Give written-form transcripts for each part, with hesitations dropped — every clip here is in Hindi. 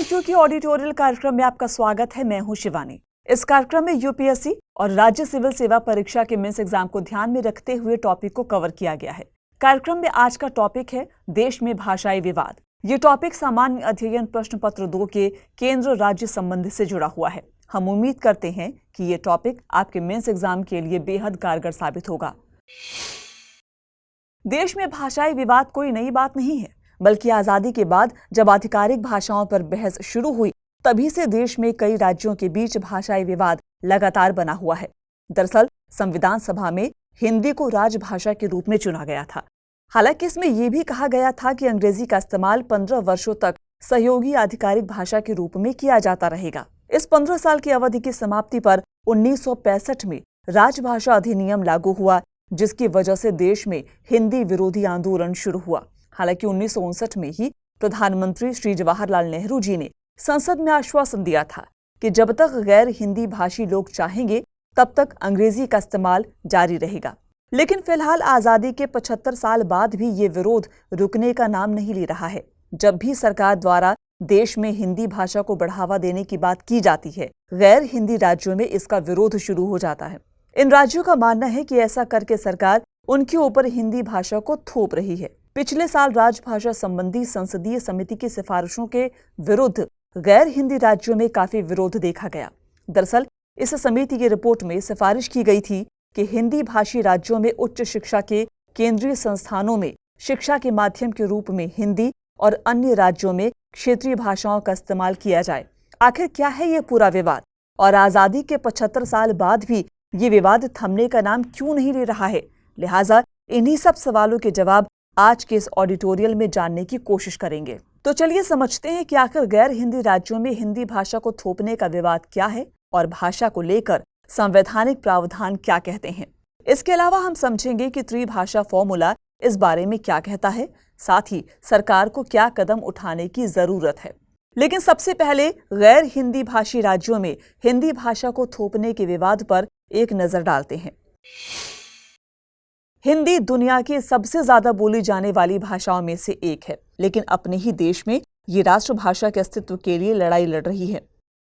बच्चों की ऑडिटोरियल कार्यक्रम में आपका स्वागत है। मैं हूं शिवानी। इस कार्यक्रम में यूपीएससी और राज्य सिविल सेवा परीक्षा के मेंस एग्जाम को ध्यान में रखते हुए टॉपिक को कवर किया गया है। कार्यक्रम में आज का टॉपिक है देश में भाषाई विवाद। ये टॉपिक सामान्य अध्ययन प्रश्न पत्र 2 के केंद्र राज्य संबंध से जुड़ा हुआ है। हम उम्मीद करते हैं कि ये टॉपिक आपके मेंस एग्जाम के लिए बेहद कारगर साबित होगा। देश में भाषाई विवाद कोई नई बात नहीं है, बल्कि आजादी के बाद जब आधिकारिक भाषाओं पर बहस शुरू हुई तभी से देश में कई राज्यों के बीच भाषाई विवाद लगातार बना हुआ है। दरअसल संविधान सभा में हिंदी को राजभाषा के रूप में चुना गया था। हालांकि इसमें यह भी कहा गया था कि अंग्रेजी का इस्तेमाल 15 वर्षों तक सहयोगी आधिकारिक भाषा के रूप में किया जाता रहेगा। इस 15 साल की अवधि की समाप्ति पर 1965 में राजभाषा अधिनियम लागू हुआ, जिसकी वजह से देश में हिंदी विरोधी आंदोलन शुरू हुआ। हालांकि 1959 में ही प्रधानमंत्री श्री जवाहरलाल नेहरू जी ने संसद में आश्वासन दिया था कि जब तक गैर हिंदी भाषी लोग चाहेंगे तब तक अंग्रेजी का इस्तेमाल जारी रहेगा। लेकिन फिलहाल आजादी के 75 साल बाद भी ये विरोध रुकने का नाम नहीं ले रहा है। जब भी सरकार द्वारा देश में हिंदी भाषा को बढ़ावा देने की बात की जाती है, गैर हिंदी राज्यों में इसका विरोध शुरू हो जाता है। इन राज्यों का मानना है कि ऐसा करके सरकार उनके ऊपर हिंदी भाषा को थोप रही है। पिछले साल राजभाषा संबंधी संसदीय समिति की सिफारिशों के विरुद्ध गैर हिंदी राज्यों में काफी विरोध देखा गया। दरअसल इस समिति की रिपोर्ट में सिफारिश की गई थी कि हिंदी भाषी राज्यों में उच्च शिक्षा के केंद्रीय संस्थानों में शिक्षा के माध्यम के रूप में हिंदी और अन्य राज्यों में क्षेत्रीय भाषाओं का इस्तेमाल किया जाए। आखिर क्या है ये पूरा विवाद, और आजादी के 75 साल बाद भी ये विवाद थमने का नाम क्यों नहीं ले रहा है? लिहाजा इन्हीं सब सवालों के जवाब आज के इस ऑडिटोरियल में जानने की कोशिश करेंगे। तो चलिए समझते हैं कि आखिर गैर हिंदी राज्यों में हिंदी भाषा को थोपने का विवाद क्या है और भाषा को लेकर संवैधानिक प्रावधान क्या कहते हैं। इसके अलावा हम समझेंगे कि त्रिभाषा फॉर्मूला इस बारे में क्या कहता है, साथ ही सरकार को क्या कदम उठाने की जरूरत है। लेकिन सबसे पहले गैर हिंदी भाषी राज्यों में हिंदी भाषा को थोपने के विवाद पर एक नजर डालते हैं। हिंदी दुनिया की सबसे ज्यादा बोली जाने वाली भाषाओं में से एक है, लेकिन अपने ही देश में ये राष्ट्रभाषा के अस्तित्व के लिए लड़ाई लड़ रही है।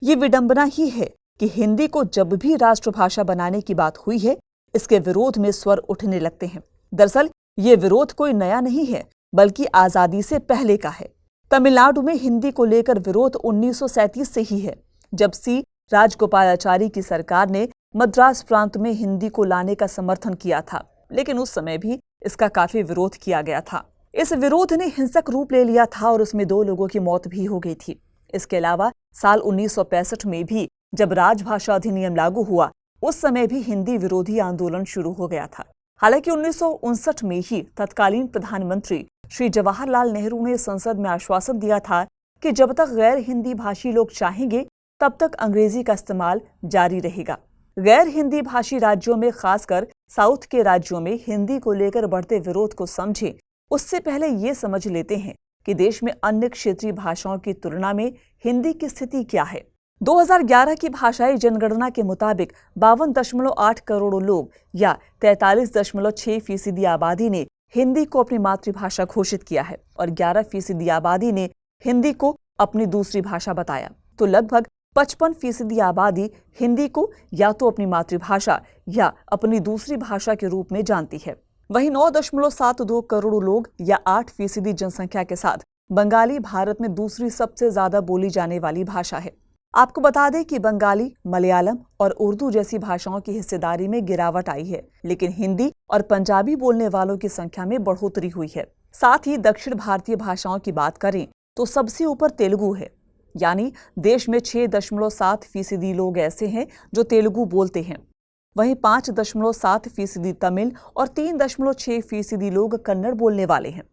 ये विडंबना ही है कि हिंदी को जब भी राष्ट्रभाषा बनाने की बात हुई है, इसके विरोध में स्वर उठने लगते हैं। दरअसल ये विरोध कोई नया नहीं है, बल्कि आजादी से पहले का है। तमिलनाडु में हिंदी को लेकर विरोध 1937 से ही है, जब सी राजगोपालाचारी की सरकार ने मद्रास प्रांत में हिंदी को लाने का समर्थन किया था। लेकिन उस समय भी इसका काफी विरोध किया गया था। इस विरोध ने हिंसक रूप ले लिया था और उसमें 2 लोगों की मौत भी हो गई थी। इसके अलावा साल 1965 में भी जब राजभाषा अधिनियम लागू हुआ, उस समय भी हिंदी विरोधी आंदोलन शुरू हो गया था। हालांकि 1959 में ही तत्कालीन प्रधानमंत्री श्री जवाहरलाल नेहरू ने संसद में आश्वासन दिया था कि जब तक गैर हिंदी भाषी लोग चाहेंगे तब तक अंग्रेजी का इस्तेमाल जारी रहेगा। गैर हिंदी भाषी राज्यों में, खासकर साउथ के राज्यों में हिंदी को लेकर बढ़ते विरोध को समझें, उससे पहले ये समझ लेते हैं कि देश में अन्य क्षेत्रीय भाषाओं की तुलना में हिंदी की स्थिति क्या है। 2011 की भाषाई जनगणना के मुताबिक 52.8 करोड़ लोग या 43.6% आबादी ने हिंदी को अपनी मातृभाषा घोषित किया है और 11% आबादी ने हिंदी को अपनी दूसरी भाषा बताया। तो लगभग 55% आबादी हिंदी को या तो अपनी मातृभाषा या अपनी दूसरी भाषा के रूप में जानती है। वहीं 9.72 करोड़ लोग या 8% जनसंख्या के साथ बंगाली भारत में दूसरी सबसे ज्यादा बोली जाने वाली भाषा है। आपको बता दें कि बंगाली, मलयालम और उर्दू जैसी भाषाओं की हिस्सेदारी में गिरावट आई है, लेकिन हिंदी और पंजाबी बोलने वालों की संख्या में बढ़ोतरी हुई है। साथ ही दक्षिण भारतीय भाषाओं की बात करें तो सबसे ऊपर तेलुगु है, यानी देश में 6.7% लोग ऐसे हैं जो तेलुगु बोलते हैं। वहीं 5.7% तमिल और 3.6% लोग कन्नड़ बोलने वाले हैं।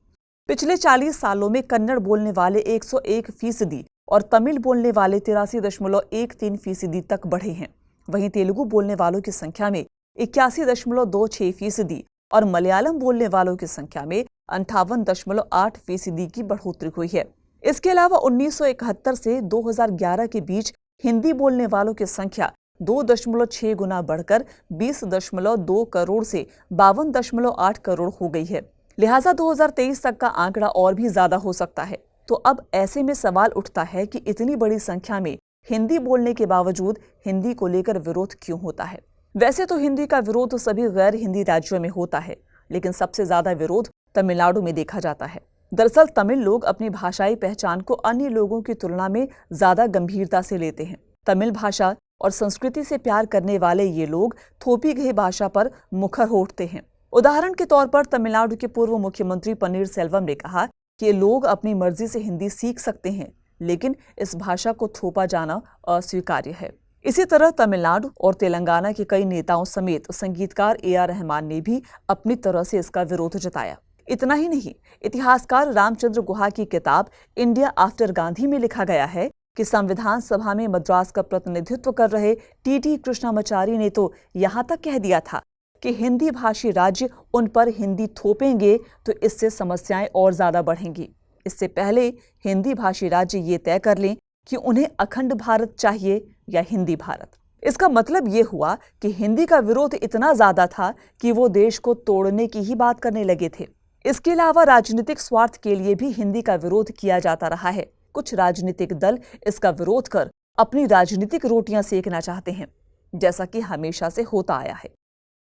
पिछले 40 सालों में कन्नड़ बोलने वाले 101% और तमिल बोलने वाले 83.13% तक बढ़े हैं। वहीं तेलुगु बोलने वालों की संख्या में 81.26% और मलयालम बोलने वालों की संख्या में 58.8% की बढ़ोतरी हुई है। इसके अलावा 1971 से 2011 के बीच हिंदी बोलने वालों की संख्या 2.6 गुना बढ़कर 20.2 करोड़ से 52.8 करोड़ हो गई है। लिहाजा 2023 तक का आंकड़ा और भी ज्यादा हो सकता है। तो अब ऐसे में सवाल उठता है कि इतनी बड़ी संख्या में हिंदी बोलने के बावजूद हिंदी को लेकर विरोध क्यों होता है। वैसे तो हिंदी का विरोध सभी गैर हिंदी राज्यों में होता है, लेकिन सबसे ज्यादा विरोध तमिलनाडु में देखा जाता है। दरअसल तमिल लोग अपनी भाषाई पहचान को अन्य लोगों की तुलना में ज्यादा गंभीरता से लेते हैं। तमिल भाषा और संस्कृति से प्यार करने वाले ये लोग थोपी गई भाषा पर मुखर होते हैं। उदाहरण के तौर पर तमिलनाडु के पूर्व मुख्यमंत्री पनीर सेल्वम ने कहा कि ये लोग अपनी मर्जी से हिंदी सीख सकते हैं, लेकिन इस भाषा को थोपा जाना अस्वीकार्य है। इसी तरह तमिलनाडु और तेलंगाना के कई नेताओं समेत संगीतकार AR रहमान ने भी अपनी तरह से इसका विरोध जताया। इतना ही नहीं, इतिहासकार रामचंद्र गुहा की किताब इंडिया आफ्टर गांधी में लिखा गया है कि संविधान सभा में मद्रास का प्रतिनिधित्व कर रहे TT कृष्णामाचारी ने तो यहाँ तक कह दिया था कि हिंदी भाषी राज्य उन पर हिंदी थोपेंगे तो इससे समस्याएं और ज्यादा बढ़ेंगी। इससे पहले हिंदी भाषी राज्य ये तय कर लें कि उन्हें अखंड भारत चाहिए या हिंदी भारत। इसका मतलब ये हुआ कि हिंदी का विरोध इतना ज्यादा था कि वो देश को तोड़ने की ही बात करने लगे थे। इसके अलावा राजनीतिक स्वार्थ के लिए भी हिंदी का विरोध किया जाता रहा है। कुछ राजनीतिक दल इसका विरोध कर अपनी राजनीतिक रोटियां सेकना चाहते हैं, जैसा कि हमेशा से होता आया है।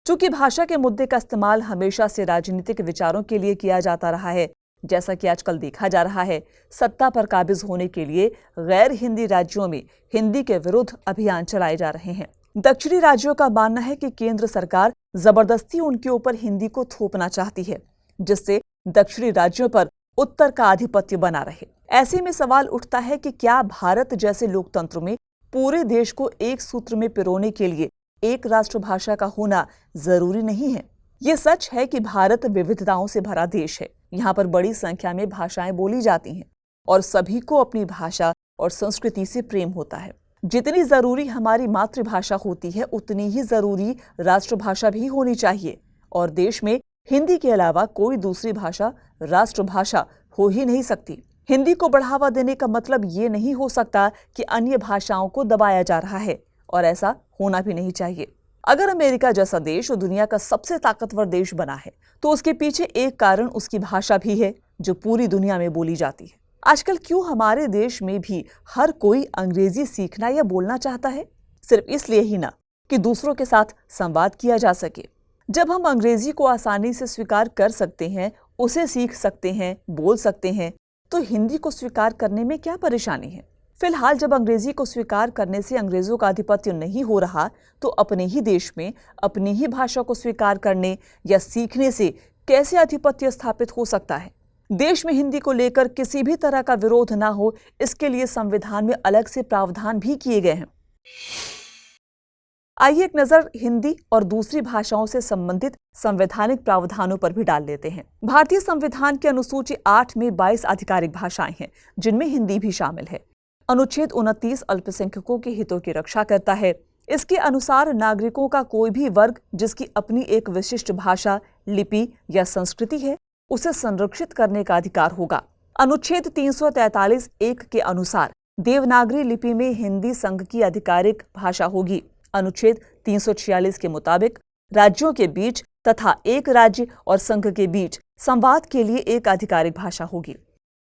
चूंकि भाषा के मुद्दे का इस्तेमाल हमेशा से राजनीतिक विचारों के लिए किया जाता रहा है, जैसा कि आजकल देखा जा रहा है, सत्ता पर काबिज होने के लिए गैर हिंदी राज्यों में हिंदी के विरुद्ध अभियान चलाए जा रहे हैं। दक्षिणी राज्यों का मानना है कि केंद्र सरकार जबरदस्ती उनके ऊपर हिंदी को थोपना चाहती है, जिससे दक्षिणी राज्यों पर उत्तर का आधिपत्य बना रहे। ऐसे में सवाल उठता है कि क्या भारत जैसे लोकतंत्र में पूरे देश को एक सूत्र में पिरोने के लिए एक राष्ट्रभाषा का होना जरूरी नहीं है। ये सच है कि भारत विविधताओं से भरा देश है। यहाँ पर बड़ी संख्या में भाषाएं बोली जाती हैं और सभी को अपनी भाषा और संस्कृति से प्रेम होता है। जितनी जरूरी हमारी मातृभाषा होती है, उतनी ही जरूरी राष्ट्रभाषा भी होनी चाहिए और देश में हिंदी के अलावा कोई दूसरी भाषा राष्ट्रभाषा हो ही नहीं सकती। हिंदी को बढ़ावा देने का मतलब ये नहीं हो सकता कि अन्य भाषाओं को दबाया जा रहा है, और ऐसा होना भी नहीं चाहिए। अगर अमेरिका जैसा देश दुनिया का सबसे ताकतवर देश बना है, तो उसके पीछे एक कारण उसकी भाषा भी है, जो पूरी दुनिया में बोली जाती है। आजकल क्यों हमारे देश में भी हर कोई अंग्रेजी सीखना या बोलना चाहता है? सिर्फ इसलिए ही ना कि दूसरों के साथ संवाद किया जा सके। जब हम अंग्रेजी को आसानी से स्वीकार कर सकते हैं, उसे सीख सकते हैं, बोल सकते हैं, तो हिंदी को स्वीकार करने में क्या परेशानी है? फिलहाल जब अंग्रेजी को स्वीकार करने से अंग्रेजों का आधिपत्य नहीं हो रहा, तो अपने ही देश में अपनी ही भाषा को स्वीकार करने या सीखने से कैसे आधिपत्य स्थापित हो सकता है? देश में हिंदी को लेकर किसी भी तरह का विरोध ना हो, इसके लिए संविधान में अलग से प्रावधान भी किए गए हैं। आइए एक नजर हिंदी और दूसरी भाषाओं से संबंधित संवैधानिक प्रावधानों पर भी डाल लेते हैं। भारतीय संविधान की अनुसूची 8 में 22 आधिकारिक भाषाएं हैं, जिनमें हिंदी भी शामिल है। अनुच्छेद 29 अल्पसंख्यकों के हितों की रक्षा करता है। इसके अनुसार नागरिकों का कोई भी वर्ग जिसकी अपनी एक विशिष्ट भाषा, लिपि या संस्कृति है, उसे संरक्षित करने का अधिकार होगा। अनुच्छेद 343(1) के अनुसार देवनागरी लिपि में हिंदी संघ की आधिकारिक भाषा होगी। अनुच्छेद 346 के मुताबिक राज्यों के बीच तथा एक राज्य और संघ के बीच संवाद के लिए एक आधिकारिक भाषा होगी।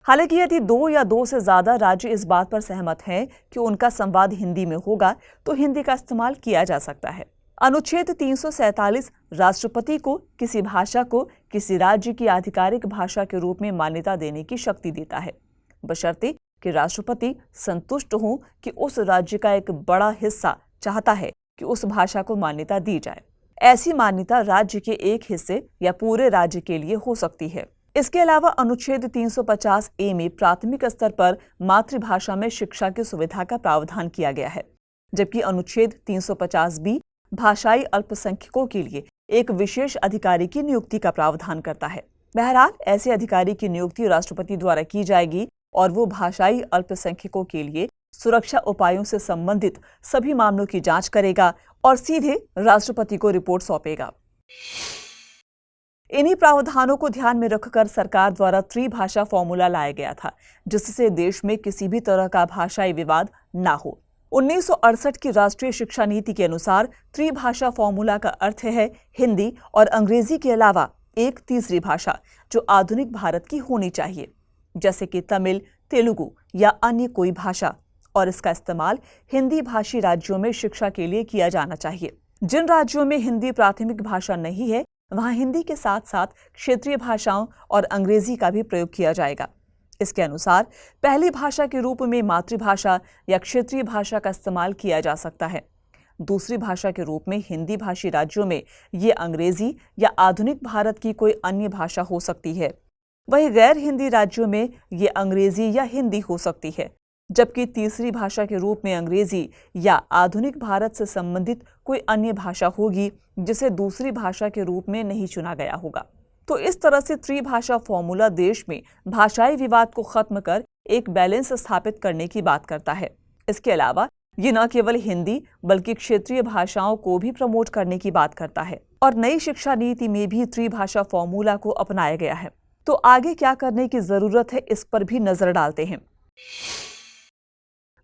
हालांकि यदि 2 या 2 से ज्यादा राज्य इस बात पर सहमत हैं कि उनका संवाद हिंदी में होगा, तो हिंदी का इस्तेमाल किया जा सकता है। अनुच्छेद 347 राष्ट्रपति को किसी भाषा को किसी राज्य की आधिकारिक भाषा के रूप में मान्यता देने की शक्ति देता है, बशर्ते कि राष्ट्रपति संतुष्ट हो कि उस राज्य का एक बड़ा हिस्सा चाहता है कि उस भाषा को मान्यता दी जाए। ऐसी मान्यता राज्य के एक हिस्से या पूरे राज्य के लिए हो सकती है। इसके अलावा अनुच्छेद 350(a) में प्राथमिक स्तर पर मातृभाषा में शिक्षा की सुविधा का प्रावधान किया गया है, जबकि अनुच्छेद 350(b) भाषाई अल्पसंख्यकों के लिए एक विशेष अधिकारी की नियुक्ति का प्रावधान करता है। बहरहाल ऐसे अधिकारी की नियुक्ति राष्ट्रपति द्वारा की जाएगी और वो भाषाई अल्पसंख्यकों के लिए सुरक्षा उपायों से संबंधित सभी मामलों की जांच करेगा और सीधे राष्ट्रपति को रिपोर्ट सौंपेगा। इन्हीं प्रावधानों को ध्यान में रखकर सरकार द्वारा त्रिभाषा फॉर्मूला लाया गया था, जिससे देश में किसी भी तरह का भाषाई विवाद ना हो। 1968 की राष्ट्रीय शिक्षा नीति के अनुसार त्रिभाषा फॉर्मूला का अर्थ है हिंदी और अंग्रेजी के अलावा एक तीसरी भाषा जो आधुनिक भारत की होनी चाहिए, जैसे कि तमिल, तेलुगु या अन्य कोई भाषा, और इसका इस्तेमाल हिंदी भाषी राज्यों में शिक्षा के लिए किया जाना चाहिए। जिन राज्यों में हिंदी प्राथमिक भाषा नहीं है, वहां हिंदी के साथ साथ क्षेत्रीय भाषाओं और अंग्रेजी का भी प्रयोग किया जाएगा। इसके अनुसार पहली भाषा के रूप में मातृभाषा या क्षेत्रीय भाषा का इस्तेमाल किया जा सकता है। दूसरी भाषा के रूप में हिंदी भाषी राज्यों में ये अंग्रेजी या आधुनिक भारत की कोई अन्य भाषा हो सकती है। वहीं गैर हिंदी राज्यों में ये अंग्रेजी या हिंदी हो सकती है, जबकि तीसरी भाषा के रूप में अंग्रेजी या आधुनिक भारत से संबंधित कोई अन्य भाषा होगी जिसे दूसरी भाषा के रूप में नहीं चुना गया होगा। तो इस तरह से त्रिभाषा फॉर्मूला देश में भाषाई विवाद को खत्म कर एक बैलेंस स्थापित करने की बात करता है। इसके अलावा ये न केवल हिंदी बल्कि क्षेत्रीय भाषाओं को भी प्रमोट करने की बात करता है, और नई शिक्षा नीति में भी त्रिभाषा फॉर्मूला को अपनाया गया है। तो आगे क्या करने की जरूरत है, इस पर भी नजर डालते हैं।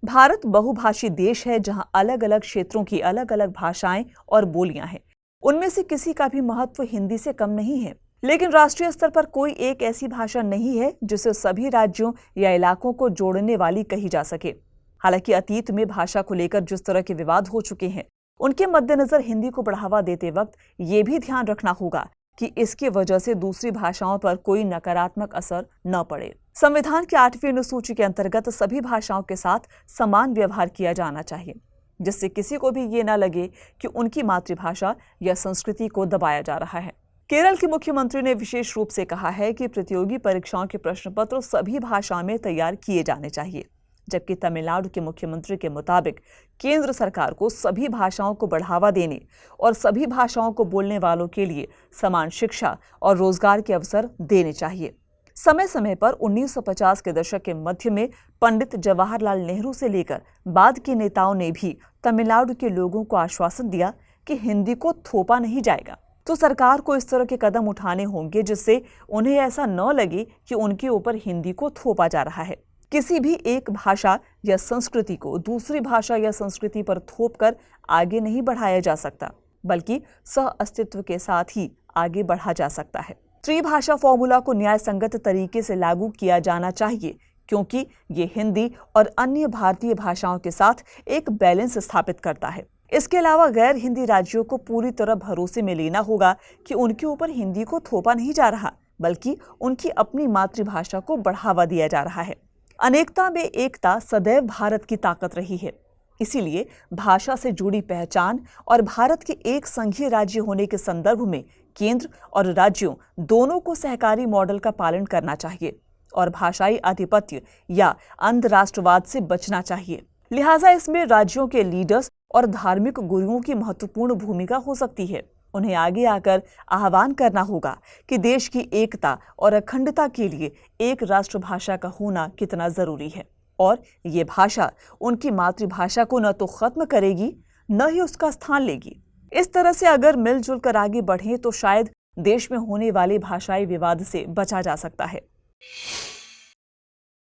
भारत बहुभाषी देश है जहां अलग अलग क्षेत्रों की अलग अलग भाषाएं और बोलियां हैं। उनमें से किसी का भी महत्व हिंदी से कम नहीं है, लेकिन राष्ट्रीय स्तर पर कोई एक ऐसी भाषा नहीं है जिसे सभी राज्यों या इलाकों को जोड़ने वाली कही जा सके। हालांकि अतीत में भाषा को लेकर जिस तरह के विवाद हो चुके हैं, उनके मद्देनजर हिंदी को बढ़ावा देते वक्त ये भी ध्यान रखना होगा कि इसकी वजह से दूसरी भाषाओं पर कोई नकारात्मक असर न पड़े। संविधान की 8वीं अनुसूची के अंतर्गत सभी भाषाओं के साथ समान व्यवहार किया जाना चाहिए, जिससे किसी को भी ये न लगे कि उनकी मातृभाषा या संस्कृति को दबाया जा रहा है। केरल के मुख्यमंत्री ने विशेष रूप से कहा है कि प्रतियोगी परीक्षाओं के प्रश्न पत्र सभी भाषाओं में तैयार किए जाने चाहिए, जबकि तमिलनाडु के मुख्यमंत्री के मुताबिक केंद्र सरकार को सभी भाषाओं को बढ़ावा देने और सभी भाषाओं को बोलने वालों के लिए समान शिक्षा और रोजगार के अवसर देने चाहिए। समय समय पर 1950 के दशक के मध्य में पंडित जवाहरलाल नेहरू से लेकर बाद के नेताओं ने भी तमिलनाडु के लोगों को आश्वासन दिया कि हिंदी को थोपा नहीं जाएगा। तो सरकार को इस तरह के कदम उठाने होंगे जिससे उन्हें ऐसा न लगे कि उनके ऊपर हिंदी को थोपा जा रहा है। किसी भी एक भाषा या संस्कृति को दूसरी भाषा या संस्कृति पर थोपकर आगे नहीं बढ़ाया जा सकता, बल्कि सह अस्तित्व के साथ ही आगे बढ़ा जा सकता है। त्रिभाषा फॉर्मूला को न्याय संगत तरीके से लागू किया जाना चाहिए, क्योंकि ये हिंदी और अन्य भारतीय भाषाओं के साथ एक बैलेंस स्थापित करता है। इसके अलावा गैर हिंदी राज्यों को पूरी तरह भरोसे में लेना होगा कि उनके ऊपर हिंदी को थोपा नहीं जा रहा, बल्कि उनकी अपनी मातृभाषा को बढ़ावा दिया जा रहा है। अनेकता में एकता सदैव भारत की ताकत रही है। इसीलिए भाषा से जुड़ी पहचान और भारत के एक संघीय राज्य होने के संदर्भ में केंद्र और राज्यों दोनों को सहकारी मॉडल का पालन करना चाहिए और भाषाई आधिपत्य या अंधराष्ट्रवाद से बचना चाहिए। लिहाजा इसमें राज्यों के लीडर्स और धार्मिक गुरुओं की महत्वपूर्ण भूमिका हो सकती है। उन्हें आगे आकर आह्वान करना होगा कि देश की एकता और अखंडता के लिए एक राष्ट्रभाषा का होना कितना जरूरी है, और ये भाषा उनकी मातृभाषा को न तो खत्म करेगी न ही उसका स्थान लेगी। इस तरह से अगर मिलजुल कर आगे बढ़ें तो शायद देश में होने वाले भाषाई विवाद से बचा जा सकता है।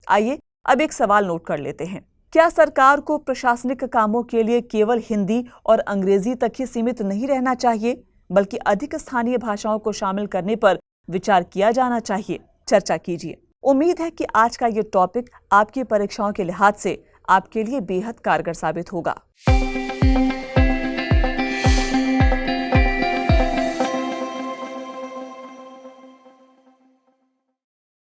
आइए अब एक सवाल नोट कर लेते हैं। क्या सरकार को प्रशासनिक कामों के लिए केवल हिंदी और अंग्रेजी तक ही सीमित नहीं रहना चाहिए, बल्कि अधिक स्थानीय भाषाओं को शामिल करने पर विचार किया जाना चाहिए? चर्चा कीजिए। उम्मीद है कि आज का ये टॉपिक आपकी परीक्षाओं के लिहाज से आपके लिए बेहद कारगर साबित होगा।